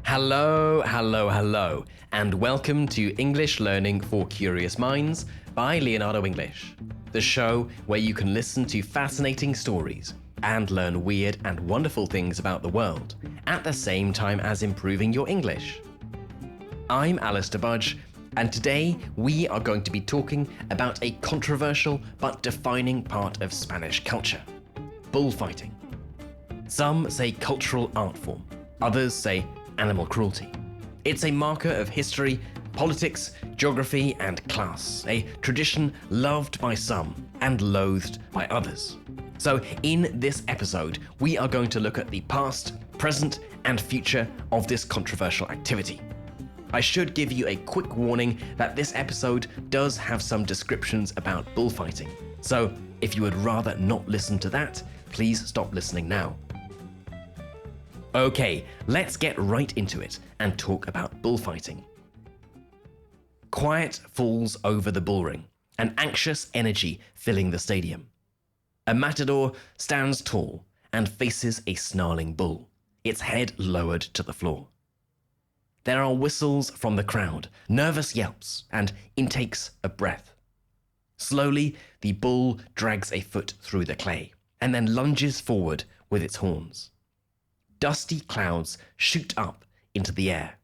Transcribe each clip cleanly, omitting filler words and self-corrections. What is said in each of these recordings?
Hello, hello, hello, and welcome to English Learning for Curious Minds by Leonardo English, the show where you can listen to fascinating stories and learn weird and wonderful things about the world at the same time as improving your English. I'm Alistair Budge, and today we are going to be talking about a controversial but defining part of Spanish culture: bullfighting. Some say cultural art form, others say animal cruelty. It's a marker of history, politics, geography, and class, a tradition loved by some and loathed by others. So in this episode, we are going to look at the past, present, and future of this controversial activity. I should give you a quick warning that this episode does have some descriptions about bullfighting. So if you would rather not listen to that, please stop listening now. Okay, let's get right into it and talk about bullfighting. Quiet falls over the bullring, an anxious energy filling the stadium. A matador stands tall and faces a snarling bull, its head lowered to the floor. There are whistles from the crowd, nervous yelps, and intakes of breath. Slowly, the bull drags a foot through the clay and then lunges forward with its horns. Dusty clouds shoot up into the air.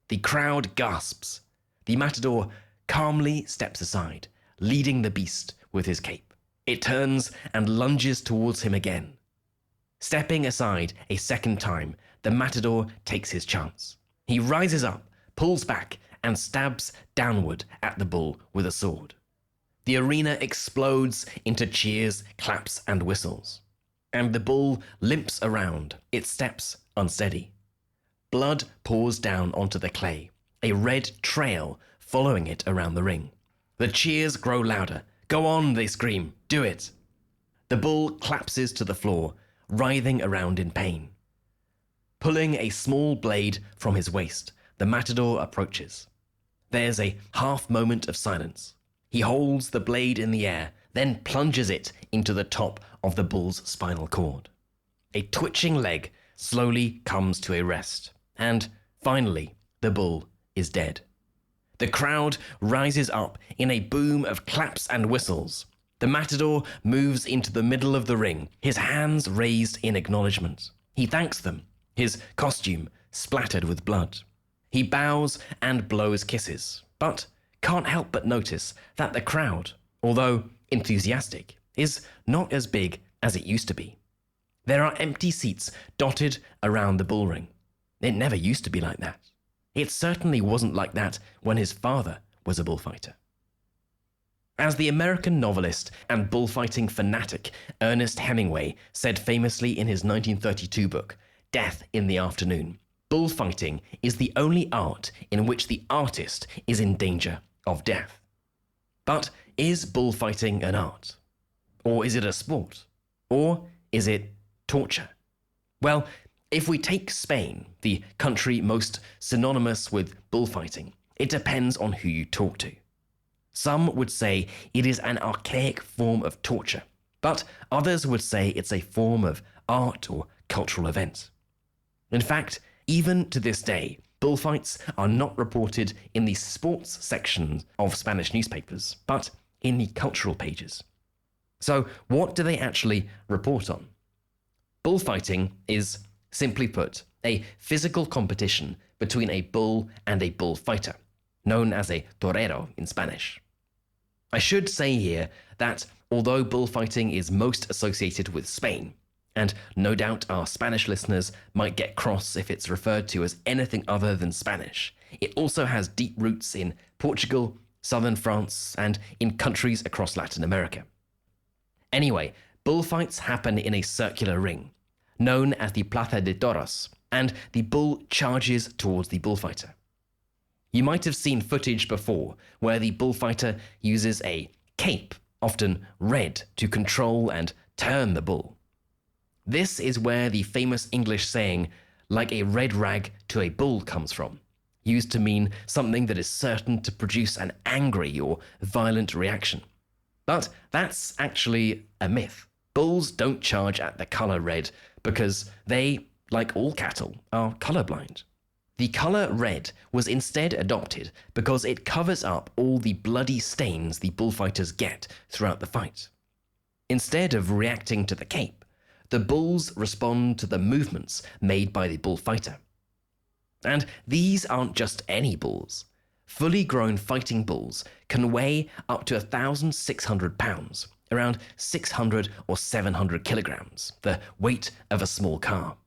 The crowd gasps. The matador calmly steps aside, leading the beast with his cape. It turns and lunges towards him again. Stepping aside a second time, the matador takes his chance. He rises up, pulls back, and stabs downward at the bull with a sword. The arena explodes into cheers, claps, and whistles. And the bull limps around, its steps unsteady. Blood pours down onto the clay, a red trail following it around the ring. The cheers grow louder. "Go on," they scream. "Do it." The bull collapses to the floor, writhing around in pain. Pulling a small blade from his waist, the matador approaches. There's a half moment of silence. He holds the blade in the air, then plunges it into the top of the bull's spinal cord. A twitching leg slowly comes to a rest, and finally, the bull is dead. The crowd rises up in a boom of claps and whistles. The matador moves into the middle of the ring, his hands raised in acknowledgement. He thanks them, his costume splattered with blood. He bows and blows kisses, but can't help but notice that the crowd, although enthusiastic, is not as big as it used to be. There are empty seats dotted around the bullring. It never used to be like that. It certainly wasn't like that when his father was a bullfighter. As the American novelist and bullfighting fanatic Ernest Hemingway said famously in his 1932 book, Death in the Afternoon, bullfighting is the only art in which the artist is in danger of death. But is bullfighting an art? Or is it a sport? Or is it torture? Well, if we take Spain, the country most synonymous with bullfighting, it depends on who you talk to. Some would say it is an archaic form of torture, but others would say it's a form of art or cultural event. In fact, even to this day, bullfights are not reported in the sports sections of Spanish newspapers, but in the cultural pages. So what do they actually report on? Bullfighting is, simply put, a physical competition between a bull and a bullfighter, known as a torero in Spanish. I should say here that although bullfighting is most associated with Spain, and no doubt our Spanish listeners might get cross if it's referred to as anything other than Spanish, it also has deep roots in Portugal, southern France, and in countries across Latin America. Anyway, bullfights happen in a circular ring, known as the Plaza de Toros, and the bull charges towards the bullfighter. You might have seen footage before where the bullfighter uses a cape, often red, to control and turn the bull. This is where the famous English saying, "like a red rag to a bull," comes from, used to mean something that is certain to produce an angry or violent reaction. But that's actually a myth. Bulls don't charge at the color red because they, like all cattle, are colorblind. The colour red was instead adopted because it covers up all the bloody stains the bullfighters get throughout the fight. Instead of reacting to the cape, the bulls respond to the movements made by the bullfighter. And these aren't just any bulls. Fully grown fighting bulls can weigh up to 1,600 pounds, around 600 or 700 kilograms, the weight of a small car.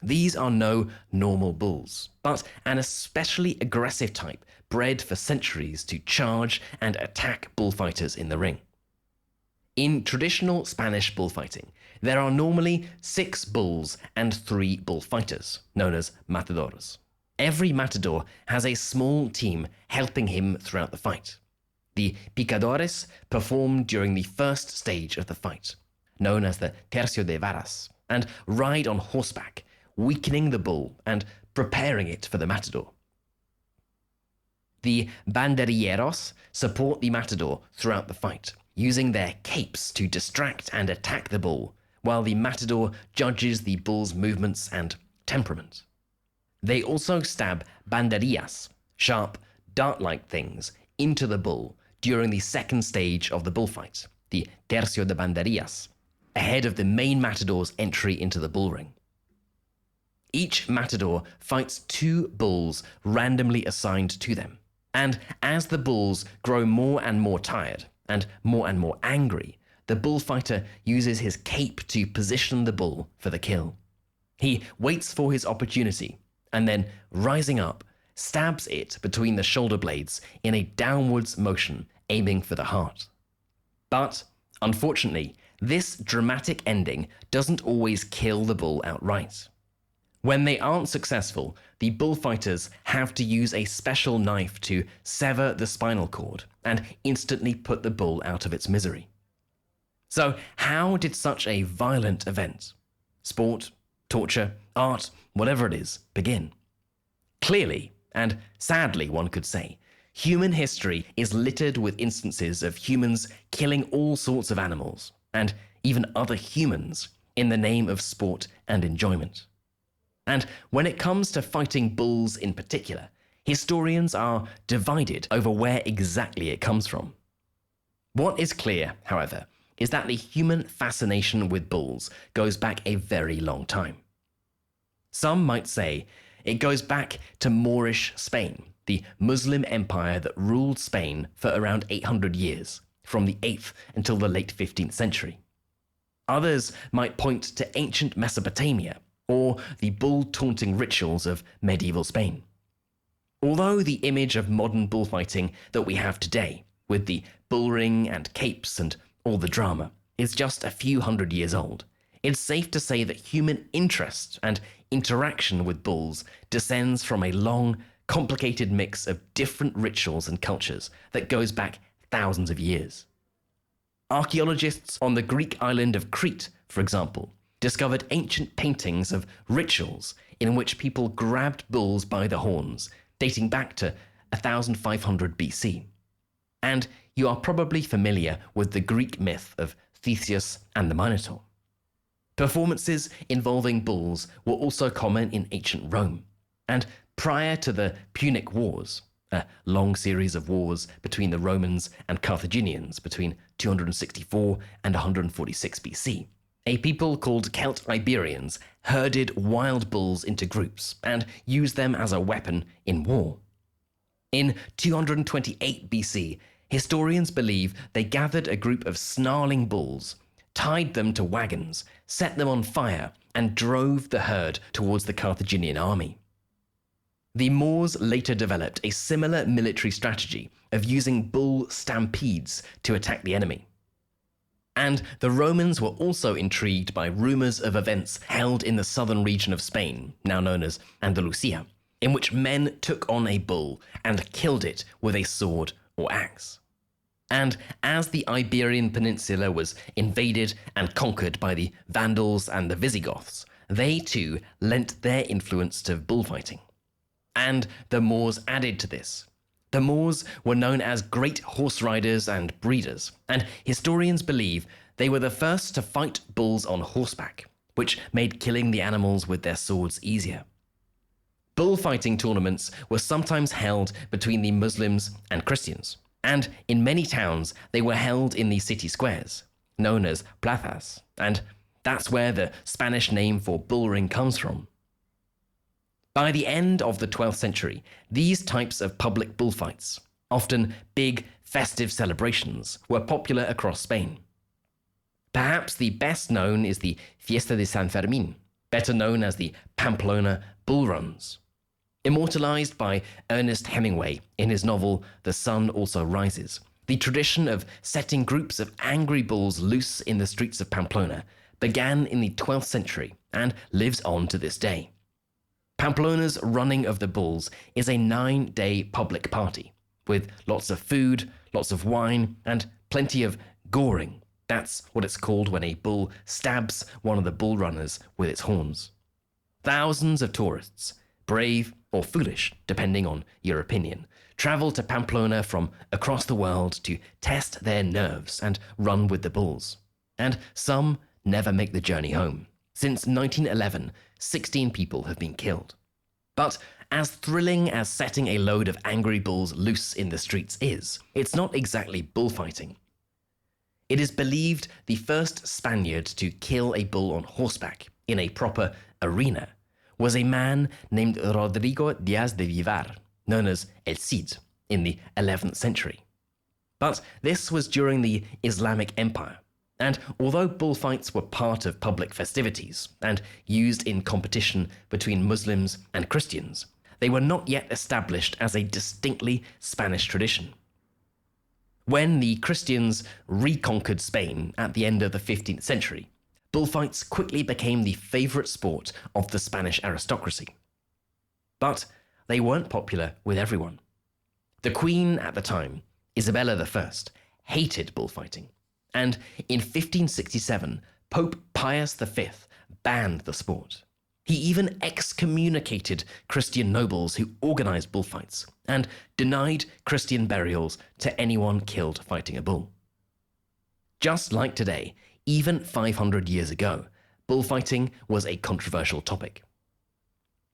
These are no normal bulls, but an especially aggressive type bred for centuries to charge and attack bullfighters in the ring. In traditional Spanish bullfighting, there are normally 6 bulls and 3 bullfighters, known as matadors. Every matador has a small team helping him throughout the fight. The picadores perform during the first stage of the fight, known as the tercio de varas, and ride on horseback, weakening the bull and preparing it for the matador. The banderilleros support the matador throughout the fight, using their capes to distract and attack the bull, while the matador judges the bull's movements and temperament. They also stab banderillas, sharp, dart-like things, into the bull during the second stage of the bullfight, the tercio de banderillas, ahead of the main matador's entry into the bullring. Each matador fights 2 bulls randomly assigned to them, and as the bulls grow more and more tired and more angry, the bullfighter uses his cape to position the bull for the kill. He waits for his opportunity and then, rising up, stabs it between the shoulder blades in a downwards motion, aiming for the heart. But, unfortunately, this dramatic ending doesn't always kill the bull outright. When they aren't successful, the bullfighters have to use a special knife to sever the spinal cord and instantly put the bull out of its misery. So, how did such a violent event, sport, torture, art, whatever it is, begin? Clearly, and sadly one could say, human history is littered with instances of humans killing all sorts of animals, and even other humans, in the name of sport and enjoyment. And when it comes to fighting bulls in particular, historians are divided over where exactly it comes from. What is clear, however, is that the human fascination with bulls goes back a very long time. Some might say it goes back to Moorish Spain, the Muslim empire that ruled Spain for around 800 years, from the 8th until the late 15th century. Others might point to ancient Mesopotamia, or the bull-taunting rituals of medieval Spain. Although the image of modern bullfighting that we have today, with the bullring and capes and all the drama, is just a few hundred years old, it's safe to say that human interest and interaction with bulls descends from a long, complicated mix of different rituals and cultures that goes back thousands of years. Archaeologists on the Greek island of Crete, for example, discovered ancient paintings of rituals in which people grabbed bulls by the horns, dating back to 1500 BC. And you are probably familiar with the Greek myth of Theseus and the Minotaur. Performances involving bulls were also common in ancient Rome, and prior to the Punic Wars, a long series of wars between the Romans and Carthaginians between 264 and 146 BC, a people called Celt Iberians herded wild bulls into groups and used them as a weapon in war. In 228 BC, historians believe they gathered a group of snarling bulls, tied them to wagons, set them on fire, and drove the herd towards the Carthaginian army. The Moors later developed a similar military strategy of using bull stampedes to attack the enemy. And the Romans were also intrigued by rumors of events held in the southern region of Spain, now known as Andalusia, in which men took on a bull and killed it with a sword or axe. And as the Iberian Peninsula was invaded and conquered by the Vandals and the Visigoths, they too lent their influence to bullfighting. And the Moors added to this. The Moors were known as great horse riders and breeders, and historians believe they were the first to fight bulls on horseback, which made killing the animals with their swords easier. Bullfighting tournaments were sometimes held between the Muslims and Christians, and in many towns they were held in the city squares, known as plazas, and that's where the Spanish name for bullring comes from. By the end of the 12th century, these types of public bullfights, often big festive celebrations, were popular across Spain. Perhaps the best known is the Fiesta de San Fermín, better known as the Pamplona bull runs. Immortalized by Ernest Hemingway in his novel The Sun Also Rises, the tradition of setting groups of angry bulls loose in the streets of Pamplona began in the 12th century and lives on to this day. Pamplona's running of the bulls is a 9-day public party, with lots of food, lots of wine, and plenty of goring. That's what it's called when a bull stabs one of the bull runners with its horns. Thousands of tourists, brave or foolish, depending on your opinion, travel to Pamplona from across the world to test their nerves and run with the bulls. And some never make the journey home. Since 1911, 16 people have been killed. But as thrilling as setting a load of angry bulls loose in the streets is, it's not exactly bullfighting. It is believed the first Spaniard to kill a bull on horseback in a proper arena was a man named Rodrigo Diaz de Vivar, known as El Cid, in the 11th century. But this was during the Islamic Empire, and although bullfights were part of public festivities and used in competition between Muslims and Christians, they were not yet established as a distinctly Spanish tradition. When the Christians reconquered Spain at the end of the 15th century, bullfights quickly became the favorite sport of the Spanish aristocracy. But they weren't popular with everyone. The Queen at the time, Isabella I, hated bullfighting, and in 1567, Pope Pius V banned the sport. He even excommunicated Christian nobles who organized bullfights and denied Christian burials to anyone killed fighting a bull. Just like today, even 500 years ago, bullfighting was a controversial topic.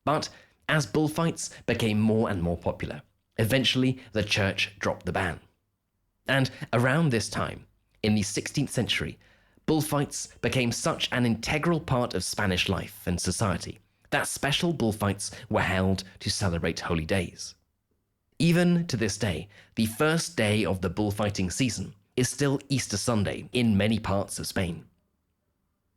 But as bullfights became more and more popular, eventually the church dropped the ban. And around this time, in the 16th century, bullfights became such an integral part of Spanish life and society that special bullfights were held to celebrate holy days. Even to this day, the first day of the bullfighting season is still Easter Sunday in many parts of Spain.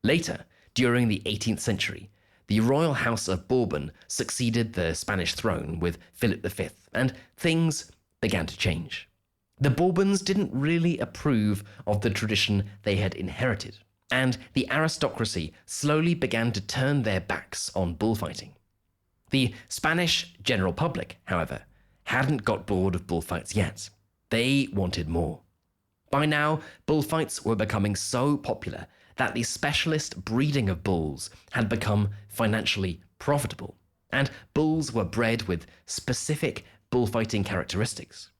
Later, during the 18th century, the royal house of Bourbon succeeded the Spanish throne with Philip V, and things began to change. The Bourbons didn't really approve of the tradition they had inherited, and the aristocracy slowly began to turn their backs on bullfighting. The Spanish general public, however, hadn't got bored of bullfights yet. They wanted more. By now, bullfights were becoming so popular that the specialist breeding of bulls had become financially profitable, and bulls were bred with specific bullfighting characteristics.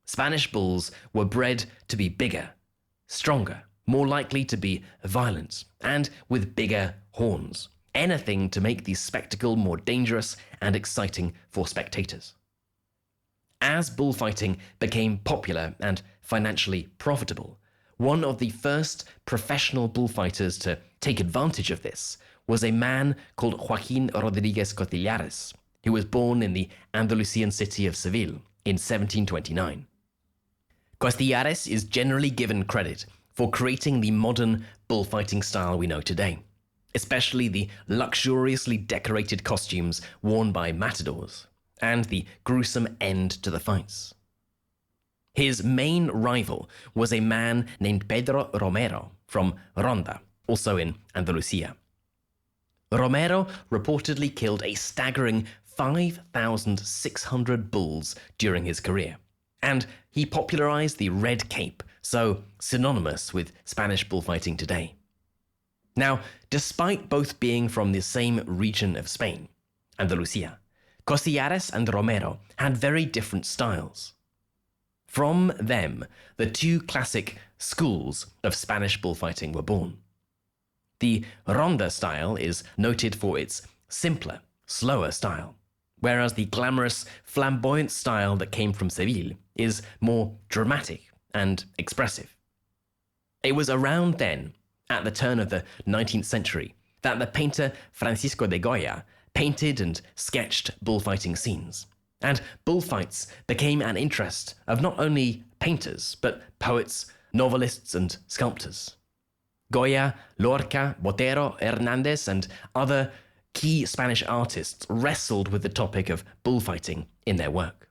Spanish bulls were bred to be bigger, stronger, more likely to be violent, and with bigger horns. Anything to make the spectacle more dangerous and exciting for spectators. As bullfighting became popular and financially profitable, one of the first professional bullfighters to take advantage of this was a man called Joaquin Rodriguez Cotillares, who was born in the Andalusian city of Seville in 1729. Cotillares is generally given credit for creating the modern bullfighting style we know today, especially the luxuriously decorated costumes worn by matadors and the gruesome end to the fights. His main rival was a man named Pedro Romero from Ronda, also in Andalusia. Romero reportedly killed a staggering 5,600 bulls during his career, and he popularized the red cape, so synonymous with Spanish bullfighting today. Now, despite both being from the same region of Spain, Andalusia, Cotillares and Romero had very different styles. From them, the two classic schools of Spanish bullfighting were born. The Ronda style is noted for its simpler, slower style, whereas the glamorous, flamboyant style that came from Seville is more dramatic and expressive. It was around then, at the turn of the 19th century, that the painter Francisco de Goya painted and sketched bullfighting scenes. And bullfights became an interest of not only painters, but poets, novelists, and sculptors. Goya, Lorca, Botero, Hernandez, and other key Spanish artists wrestled with the topic of bullfighting in their work.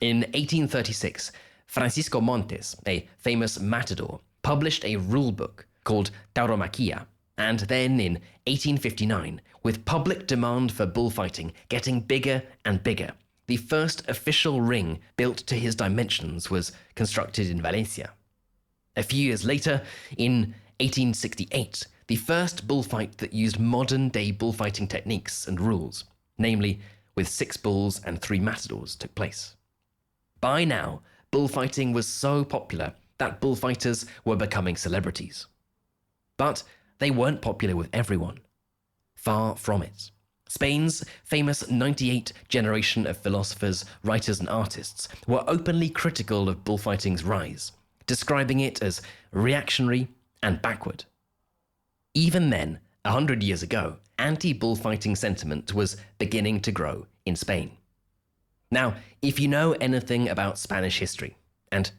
In 1836, Francisco Montes, a famous matador, published a rule book called Tauromaquia, and then in 1859, with public demand for bullfighting getting bigger and bigger, the first official ring built to his dimensions was constructed in Valencia. A few years later, in 1868, the first bullfight that used modern-day bullfighting techniques and rules, namely with 6 bulls and 3 matadors, took place. By now, bullfighting was so popular that bullfighters were becoming celebrities. But they weren't popular with everyone. Far from it. Spain's famous 98 generation of philosophers, writers, and artists were openly critical of bullfighting's rise, describing it as reactionary and backward. Even then, 100 years ago, anti-bullfighting sentiment was beginning to grow in Spain. Now, if you know anything about Spanish history, and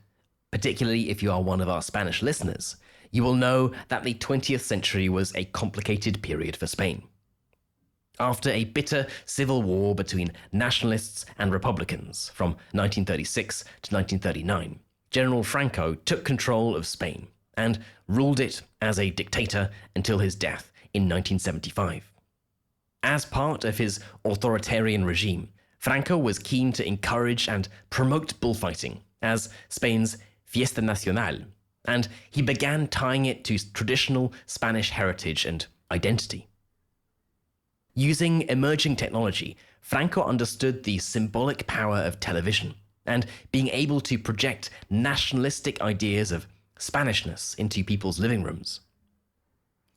particularly if you are one of our Spanish listeners, you will know that the 20th century was a complicated period for Spain. After a bitter civil war between nationalists and Republicans from 1936 to 1939, General Franco took control of Spain and ruled it as a dictator until his death in 1975. As part of his authoritarian regime, Franco was keen to encourage and promote bullfighting as Spain's Fiesta Nacional, and he began tying it to traditional Spanish heritage and identity. Using emerging technology, Franco understood the symbolic power of television and being able to project nationalistic ideas of Spanishness into people's living rooms.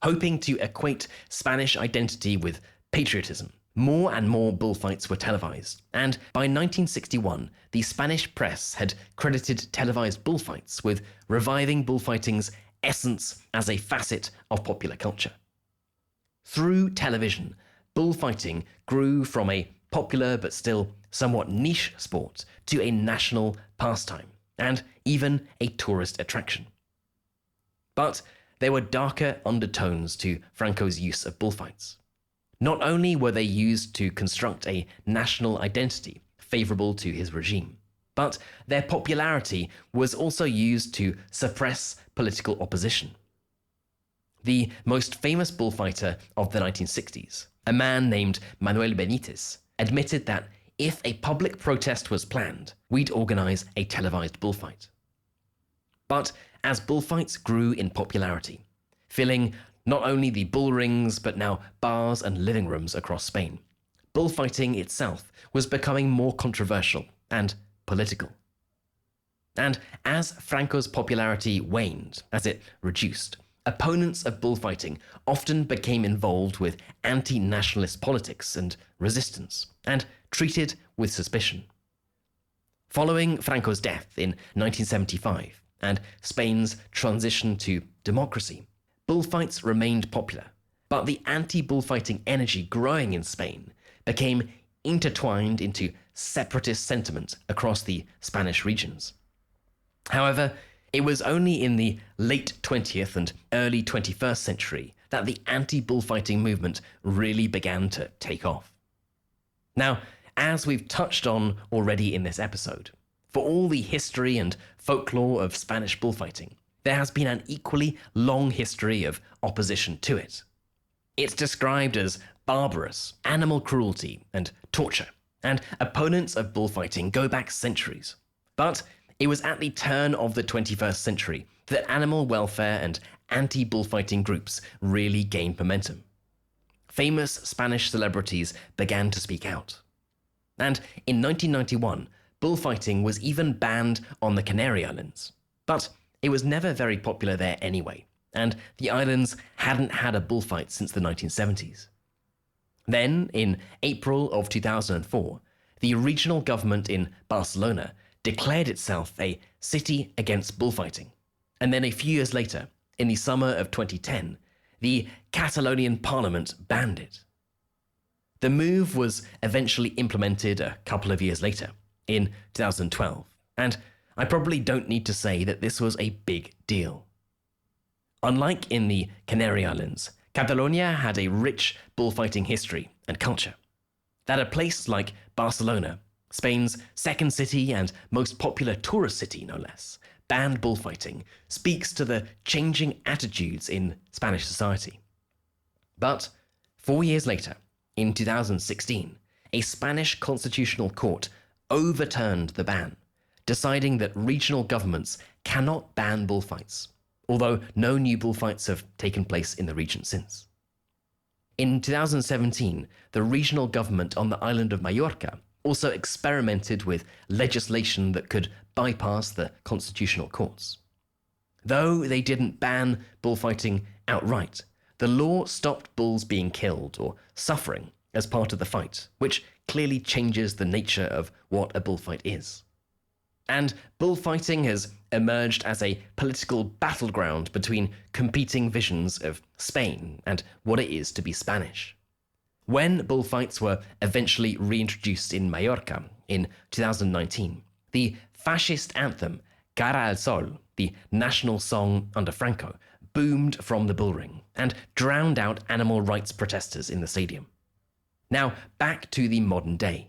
Hoping to equate Spanish identity with patriotism, more and more bullfights were televised, and by 1961, the Spanish press had credited televised bullfights with reviving bullfighting's essence as a facet of popular culture. Through television, bullfighting grew from a popular but still somewhat niche sport to a national pastime, and even a tourist attraction. But there were darker undertones to Franco's use of bullfights. Not only were they used to construct a national identity favourable to his regime, but their popularity was also used to suppress political opposition. The most famous bullfighter of the 1960s, a man named Manuel Benitez, admitted that if a public protest was planned, we'd organise a televised bullfight. But as bullfights grew in popularity, filling not only the bull rings but now bars and living rooms across Spain, bullfighting itself was becoming more controversial and political. And as Franco's popularity waned, as it reduced, opponents of bullfighting often became involved with anti-nationalist politics and resistance, and treated with suspicion. Following Franco's death in 1975 and Spain's transition to democracy, bullfights remained popular, but the anti-bullfighting energy growing in Spain became intertwined into separatist sentiment across the Spanish regions. However, it was only in the late 20th and early 21st century that the anti-bullfighting movement really began to take off. Now, as we've touched on already in this episode, for all the history and folklore of Spanish bullfighting, there has been an equally long history of opposition to it. It's described as barbarous, animal cruelty, and torture, and opponents of bullfighting go back centuries. But it was at the turn of the 21st century that animal welfare and anti-bullfighting groups really gained momentum. Famous Spanish celebrities began to speak out. And in 1991, bullfighting was even banned on the Canary Islands. But it was never very popular there anyway, and the islands hadn't had a bullfight since the 1970s. Then, in April of 2004, the regional government in Barcelona declared itself a city against bullfighting. And then a few years later, in the summer of 2010, the Catalonian parliament banned it. The move was eventually implemented a couple of years later, in 2012, and I probably don't need to say that this was a big deal. Unlike in the Canary Islands, Catalonia had a rich bullfighting history and culture. That a place like Barcelona, Spain's second city and most popular tourist city no less, banned bullfighting speaks to the changing attitudes in Spanish society. But 4 years later, in 2016, a Spanish constitutional court overturned the ban, deciding that regional governments cannot ban bullfights, although no new bullfights have taken place in the region since. In 2017, the regional government on the island of Mallorca also experimented with legislation that could bypass the constitutional courts. Though they didn't ban bullfighting outright, the law stopped bulls being killed or suffering as part of the fight, which clearly changes the nature of what a bullfight is. And bullfighting has emerged as a political battleground between competing visions of Spain and what it is to be Spanish. When bullfights were eventually reintroduced in Mallorca in 2019, the fascist anthem Cara al Sol, the national song under Franco, boomed from the bullring and drowned out animal rights protesters in the stadium. Now, back to the modern day.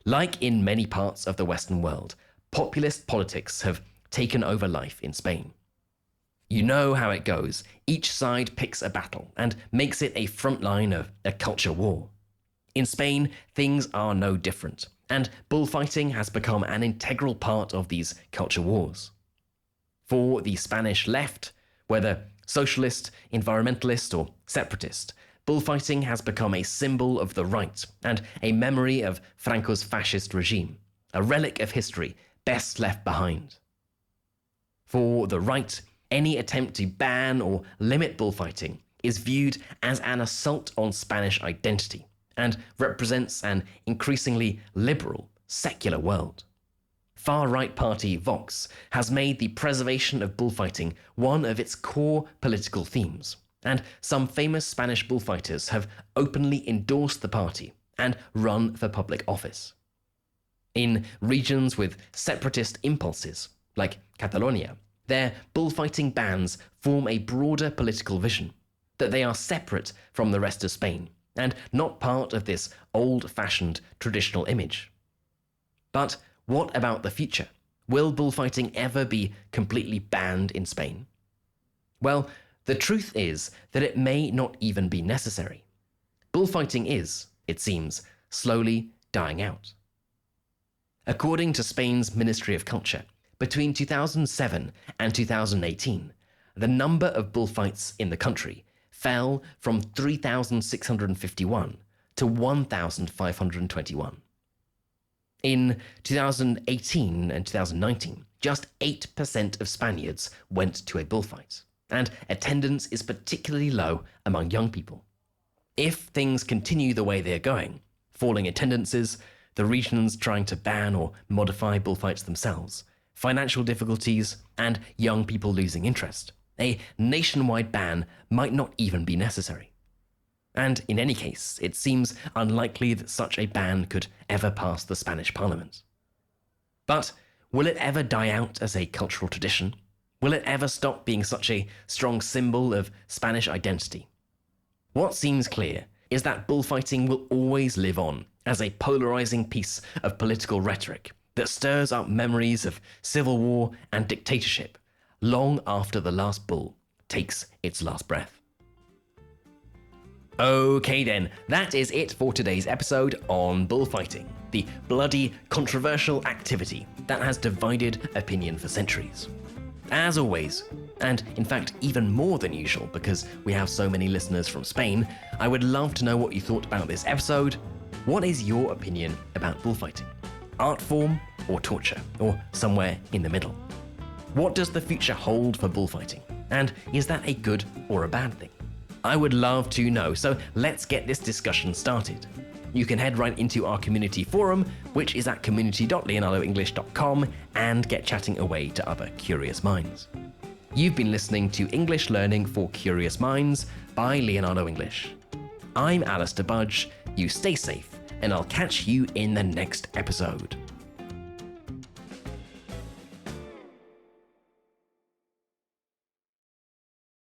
Like in many parts of the Western world, populist politics have taken over life in Spain. You know how it goes. Each side picks a battle and makes it a front line of a culture war. In Spain, things are no different, and bullfighting has become an integral part of these culture wars. For the Spanish left, whether socialist, environmentalist, or separatist, bullfighting has become a symbol of the right and a memory of Franco's fascist regime, a relic of history best left behind. For the right, any attempt to ban or limit bullfighting is viewed as an assault on Spanish identity and represents an increasingly liberal, secular world. Far-right party Vox has made the preservation of bullfighting one of its core political themes, and some famous Spanish bullfighters have openly endorsed the party and run for public office. In regions with separatist impulses, like Catalonia, their bullfighting bans form a broader political vision, that they are separate from the rest of Spain and not part of this old-fashioned traditional image. But what about the future? Will bullfighting ever be completely banned in Spain? Well, the truth is that it may not even be necessary. Bullfighting is, it seems, slowly dying out. According to Spain's Ministry of Culture, between 2007 and 2018, the number of bullfights in the country fell from 3,651 to 1,521. In 2018 and 2019, just 8% of Spaniards went to a bullfight, and attendance is particularly low among young people. If things continue the way they're going, falling attendances, the regions trying to ban or modify bullfights themselves, financial difficulties, and young people losing interest, a nationwide ban might not even be necessary. And in any case, it seems unlikely that such a ban could ever pass the Spanish parliament. But will it ever die out as a cultural tradition? Will it ever stop being such a strong symbol of Spanish identity? What seems clear is that bullfighting will always live on as a polarizing piece of political rhetoric that stirs up memories of civil war and dictatorship long after the last bull takes its last breath. Okay then, that is it for today's episode on bullfighting, the bloody, controversial activity that has divided opinion for centuries. As always, and in fact even more than usual because we have so many listeners from Spain, I would love to know what you thought about this episode. What is your opinion about bullfighting? Art form or torture, or somewhere in the middle? What does the future hold for bullfighting? And is that a good or a bad thing? I would love to know, so let's get this discussion started. You can head right into our community forum, which is at community.leonardoenglish.com, and get chatting away to other curious minds. You've been listening to English Learning for Curious Minds by Leonardo English. I'm Alistair Budge, you stay safe, and I'll catch you in the next episode.